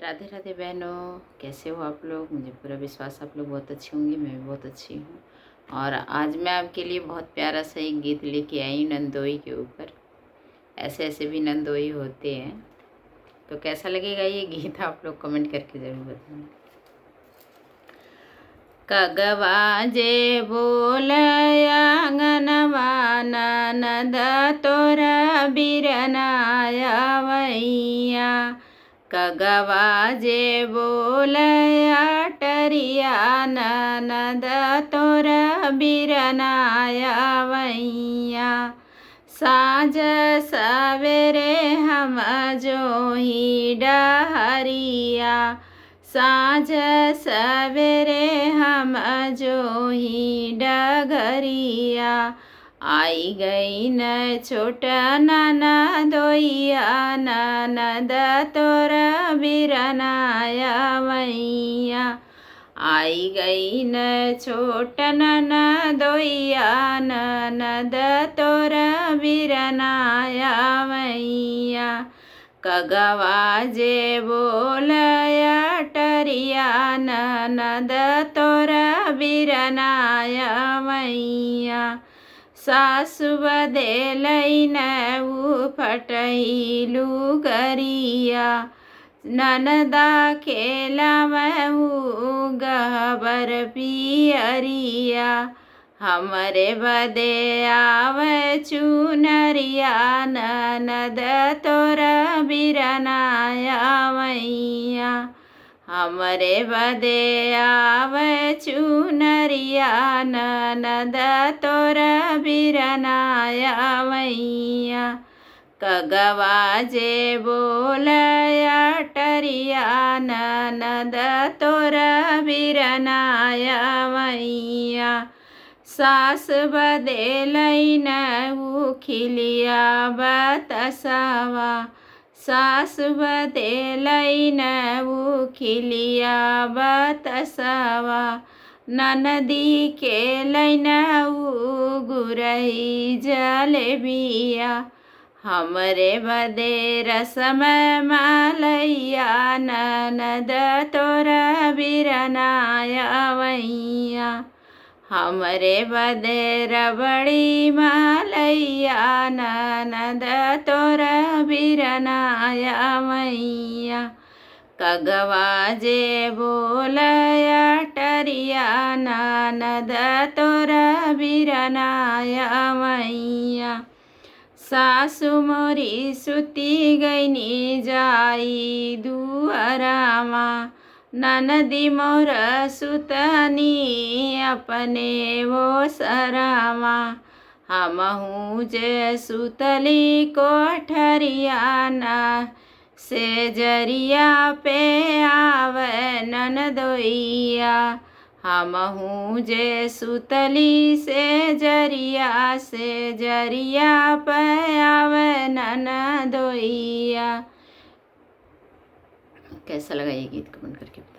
राधे राधे बहनों, कैसे हो आप लोग। मुझे पूरा विश्वास आप लोग बहुत अच्छे होंगे, मैं भी बहुत अच्छी हूँ। और आज मैं आपके लिए बहुत प्यारा सा एक गीत लेके आई हूँ नंदोई के ऊपर। ऐसे ऐसे भी नंदोई होते हैं। तो कैसा लगेगा ये गीत आप लोग कमेंट करके ज़रूर बताना। कगवा जे बोल आंगनवा ननद तोरा बिरनाया वैया। कगवा जे बोल अटरिया ननद तोरा बिरनाया वैया। साँझ सवेरे हम जोही डहरिया। साँझ सवेरे हम जोही डगरिया। आई गई न छोट ननदोइया ननद तोरा बिरनाया वैया। आई गई न छोट ननदोइया ननद तोरा बिरनाया वैया। कगवा जे बोल अटरिया ननद तोरा बिरनाया वैया। सासु बदेलई न उ फटहिलु गरिया। ननदा खेलावहु गहबर पियरिया। हमरे बदे आव चुनरिया ननद तोरा बिरनाया वैया। हमरे बदे आव चुनरिया ननद तोरा बिरनाया वैया। कगवा जे बोल अटरिया ननद तोरा बिरनाया वैया। सास बदेलई न उ खिलिया बतसवा। सास बदेलई न उ खिलिया बतसवा। ननदी के लैन उ गुरही जलेबिया। हमरे बदे रसम मालैया ननद तोरा बिरनाया वैया। हमरे बदे रबड़ी मालैया ननद तोरा बिरनाया वैया। कगवा जे बोल अटरिया ननद तोरा बिरनाया वैया। सासु मोरी सुती गईनी जाई दुअरामा। ननदी मोर सुतनी अपने वो सरामा। हमहू जे सुतली कोठरिया ना से जरिया पे आव ननदोइया। हमहू जे सुतली से जरिया पे आव ननदोइया। कैसा लगा ये गीत कमेंट करके बताइए।